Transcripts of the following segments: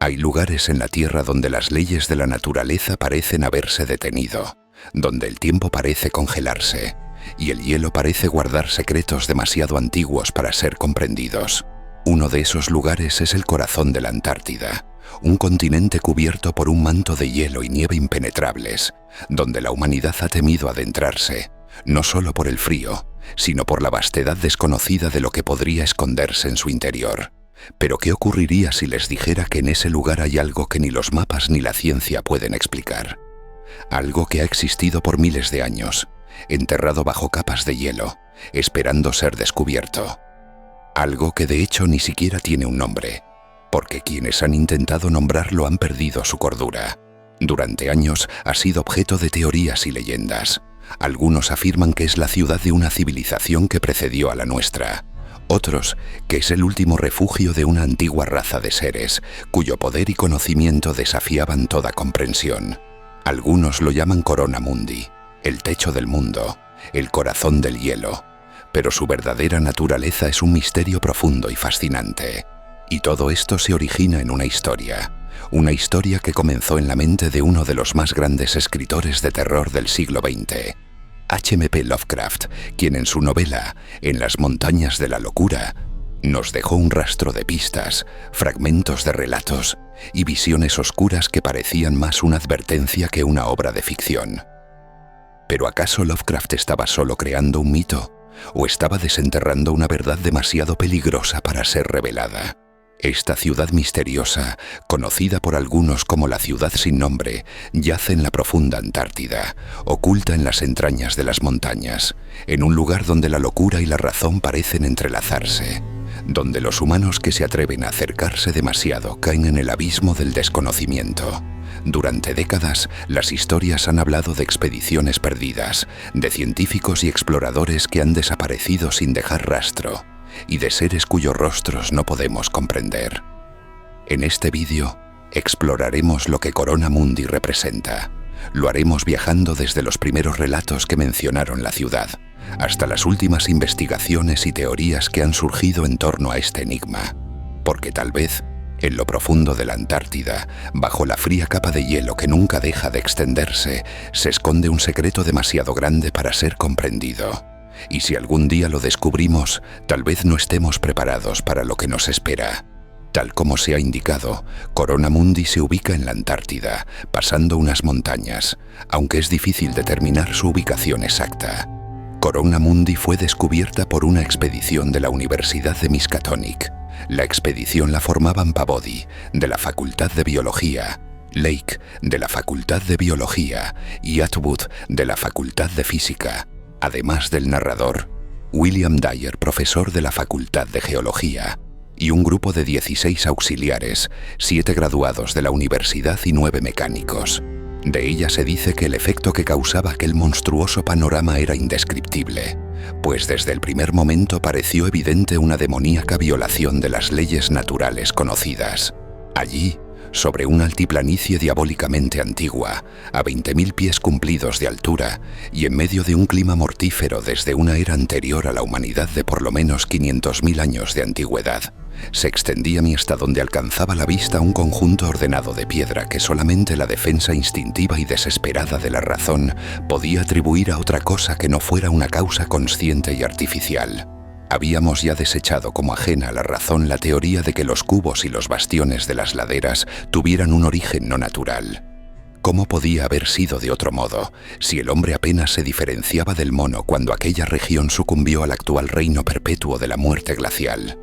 Hay lugares en la Tierra donde las leyes de la naturaleza parecen haberse detenido, donde el tiempo parece congelarse y el hielo parece guardar secretos demasiado antiguos para ser comprendidos. Uno de esos lugares es el corazón de la Antártida, un continente cubierto por un manto de hielo y nieve impenetrables, donde la humanidad ha temido adentrarse, no solo por el frío, sino por la vastedad desconocida de lo que podría esconderse en su interior. Pero ¿qué ocurriría si les dijera que en ese lugar hay algo que ni los mapas ni la ciencia pueden explicar? Algo que ha existido por miles de años, enterrado bajo capas de hielo, esperando ser descubierto. Algo que de hecho ni siquiera tiene un nombre, porque quienes han intentado nombrarlo han perdido su cordura. Durante años ha sido objeto de teorías y leyendas. Algunos afirman que es la ciudad de una civilización que precedió a la nuestra. Otros, que es el último refugio de una antigua raza de seres, cuyo poder y conocimiento desafiaban toda comprensión. Algunos lo llaman Corona Mundi, el techo del mundo, el corazón del hielo, pero su verdadera naturaleza es un misterio profundo y fascinante. Y todo esto se origina en una historia que comenzó en la mente de uno de los más grandes escritores de terror del siglo XX, H.P. Lovecraft, quien en su novela En las montañas de la locura nos dejó un rastro de pistas, fragmentos de relatos y visiones oscuras que parecían más una advertencia que una obra de ficción. ¿Pero acaso Lovecraft estaba solo creando un mito o estaba desenterrando una verdad demasiado peligrosa para ser revelada? Esta ciudad misteriosa, conocida por algunos como la ciudad sin nombre, yace en la profunda Antártida, oculta en las entrañas de las montañas, en un lugar donde la locura y la razón parecen entrelazarse, donde los humanos que se atreven a acercarse demasiado caen en el abismo del desconocimiento. Durante décadas, las historias han hablado de expediciones perdidas, de científicos y exploradores que han desaparecido sin dejar rastro, y de seres cuyos rostros no podemos comprender. En este vídeo, exploraremos lo que Corona Mundi representa. Lo haremos viajando desde los primeros relatos que mencionaron la ciudad, hasta las últimas investigaciones y teorías que han surgido en torno a este enigma. Porque tal vez, en lo profundo de la Antártida, bajo la fría capa de hielo que nunca deja de extenderse, se esconde un secreto demasiado grande para ser comprendido. Y si algún día lo descubrimos, tal vez no estemos preparados para lo que nos espera. Tal como se ha indicado, Corona Mundi se ubica en la Antártida, pasando unas montañas, aunque es difícil determinar su ubicación exacta. Corona Mundi fue descubierta por una expedición de la Universidad de Miskatonic. La expedición la formaban Pabodie, de la Facultad de Biología, Lake, de la Facultad de Biología, y Atwood, de la Facultad de Física. Además del narrador, William Dyer, profesor de la Facultad de Geología, y un grupo de 16 auxiliares, 7 graduados de la universidad y 9 mecánicos. De ella se dice que el efecto que causaba aquel monstruoso panorama era indescriptible, pues desde el primer momento pareció evidente una demoníaca violación de las leyes naturales conocidas. Allí, sobre una altiplanicie diabólicamente antigua, a 20.000 pies cumplidos de altura y en medio de un clima mortífero desde una era anterior a la humanidad de por lo menos 500.000 años de antigüedad, se extendía hasta donde alcanzaba la vista un conjunto ordenado de piedra que solamente la defensa instintiva y desesperada de la razón podía atribuir a otra cosa que no fuera una causa consciente y artificial. Habíamos ya desechado como ajena a la razón la teoría de que los cubos y los bastiones de las laderas tuvieran un origen no natural. ¿Cómo podía haber sido de otro modo, si el hombre apenas se diferenciaba del mono cuando aquella región sucumbió al actual reino perpetuo de la muerte glacial?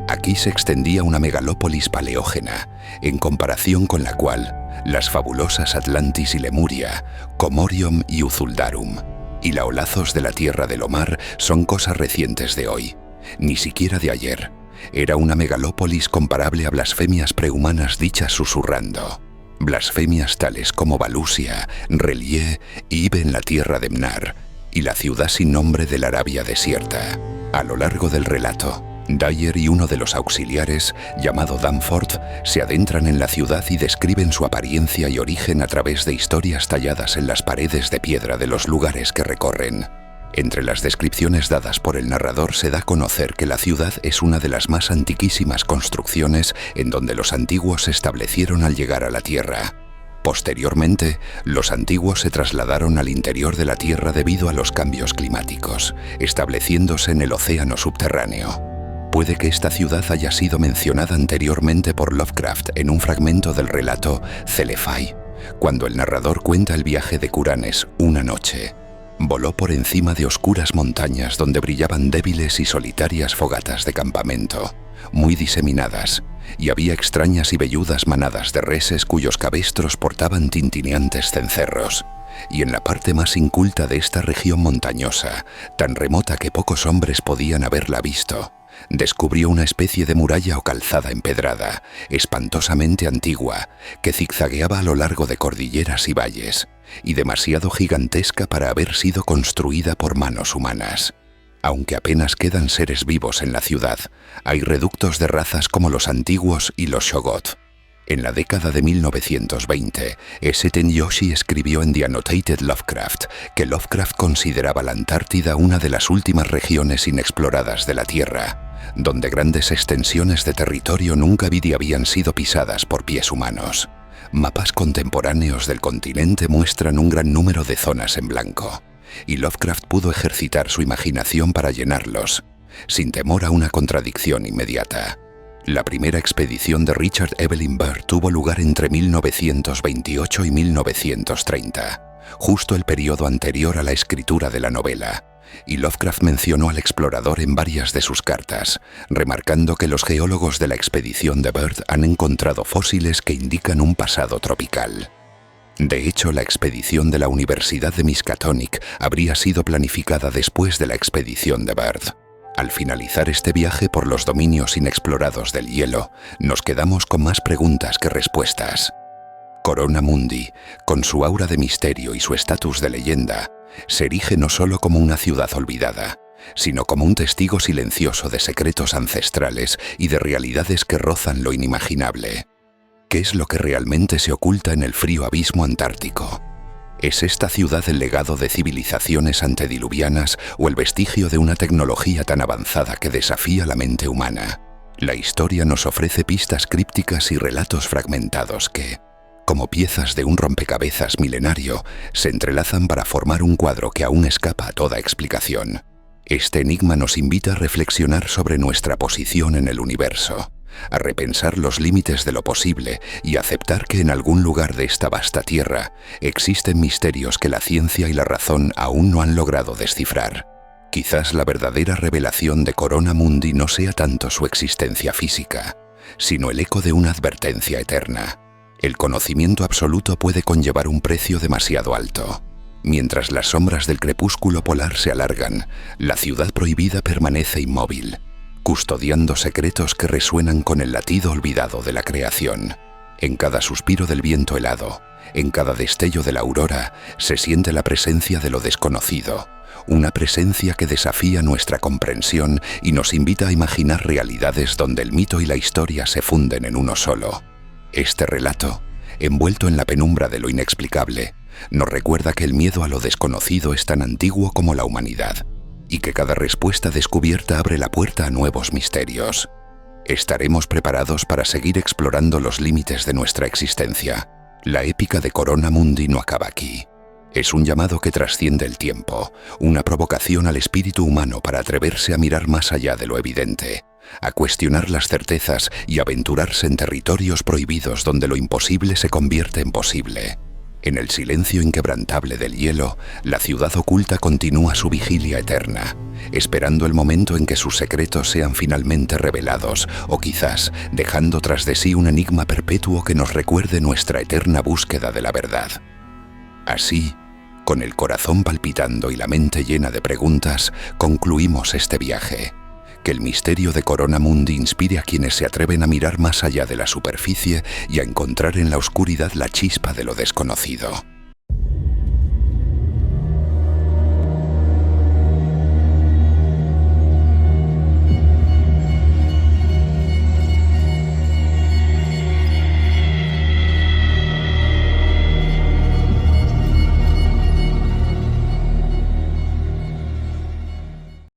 Aquí se extendía una megalópolis paleógena, en comparación con la cual las fabulosas Atlantis y Lemuria, Comorium y Uzuldarum, y laolazos de la Tierra del Omar son cosas recientes de hoy, ni siquiera de ayer. Era una megalópolis comparable a blasfemias prehumanas dichas susurrando. Blasfemias tales como Valusia, Relie y Ibe en la tierra de Mnar, y la ciudad sin nombre de la Arabia desierta. A lo largo del relato, Dyer y uno de los auxiliares, llamado Danforth, se adentran en la ciudad y describen su apariencia y origen a través de historias talladas en las paredes de piedra de los lugares que recorren. Entre las descripciones dadas por el narrador se da a conocer que la ciudad es una de las más antiquísimas construcciones en donde los antiguos se establecieron al llegar a la Tierra. Posteriormente, los antiguos se trasladaron al interior de la Tierra debido a los cambios climáticos, estableciéndose en el océano subterráneo. Puede que esta ciudad haya sido mencionada anteriormente por Lovecraft en un fragmento del relato Celefai, cuando el narrador cuenta el viaje de Curanes una noche. Voló por encima de oscuras montañas donde brillaban débiles y solitarias fogatas de campamento, muy diseminadas, y había extrañas y velludas manadas de reses cuyos cabestros portaban tintineantes cencerros. Y en la parte más inculta de esta región montañosa, tan remota que pocos hombres podían haberla visto, descubrió una especie de muralla o calzada empedrada, espantosamente antigua, que zigzagueaba a lo largo de cordilleras y valles, y demasiado gigantesca para haber sido construida por manos humanas. Aunque apenas quedan seres vivos en la ciudad, hay reductos de razas como los antiguos y los Shoggoth. En la década de 1920, S. Tenyoshi escribió en The Annotated Lovecraft que Lovecraft consideraba la Antártida una de las últimas regiones inexploradas de la Tierra, donde grandes extensiones de territorio nunca habían sido pisadas por pies humanos. Mapas contemporáneos del continente muestran un gran número de zonas en blanco, y Lovecraft pudo ejercitar su imaginación para llenarlos, sin temor a una contradicción inmediata. La primera expedición de Richard Evelyn Byrd tuvo lugar entre 1928 y 1930, justo el periodo anterior a la escritura de la novela, y Lovecraft mencionó al explorador en varias de sus cartas, remarcando que los geólogos de la expedición de Byrd han encontrado fósiles que indican un pasado tropical. De hecho, la expedición de la Universidad de Miskatonic habría sido planificada después de la expedición de Byrd. Al finalizar este viaje por los dominios inexplorados del hielo, nos quedamos con más preguntas que respuestas. Corona Mundi, con su aura de misterio y su estatus de leyenda, se erige no solo como una ciudad olvidada, sino como un testigo silencioso de secretos ancestrales y de realidades que rozan lo inimaginable. ¿Qué es lo que realmente se oculta en el frío abismo antártico? ¿Es esta ciudad el legado de civilizaciones antediluvianas o el vestigio de una tecnología tan avanzada que desafía la mente humana? La historia nos ofrece pistas crípticas y relatos fragmentados que, como piezas de un rompecabezas milenario, se entrelazan para formar un cuadro que aún escapa a toda explicación. Este enigma nos invita a reflexionar sobre nuestra posición en el universo, a repensar los límites de lo posible y aceptar que en algún lugar de esta vasta tierra existen misterios que la ciencia y la razón aún no han logrado descifrar. Quizás la verdadera revelación de Corona Mundi no sea tanto su existencia física, sino el eco de una advertencia eterna. El conocimiento absoluto puede conllevar un precio demasiado alto. Mientras las sombras del crepúsculo polar se alargan, la ciudad prohibida permanece inmóvil, custodiando secretos que resuenan con el latido olvidado de la creación. En cada suspiro del viento helado, en cada destello de la aurora, se siente la presencia de lo desconocido, una presencia que desafía nuestra comprensión y nos invita a imaginar realidades donde el mito y la historia se funden en uno solo. Este relato, envuelto en la penumbra de lo inexplicable, nos recuerda que el miedo a lo desconocido es tan antiguo como la humanidad, y que cada respuesta descubierta abre la puerta a nuevos misterios. Estaremos preparados para seguir explorando los límites de nuestra existencia. La épica de Corona Mundi no acaba aquí. Es un llamado que trasciende el tiempo, una provocación al espíritu humano para atreverse a mirar más allá de lo evidente, a cuestionar las certezas y aventurarse en territorios prohibidos donde lo imposible se convierte en posible. En el silencio inquebrantable del hielo, la ciudad oculta continúa su vigilia eterna, esperando el momento en que sus secretos sean finalmente revelados, o quizás dejando tras de sí un enigma perpetuo que nos recuerde nuestra eterna búsqueda de la verdad. Así, con el corazón palpitando y la mente llena de preguntas, concluimos este viaje. Que el misterio de Corona Mundi inspire a quienes se atreven a mirar más allá de la superficie y a encontrar en la oscuridad la chispa de lo desconocido.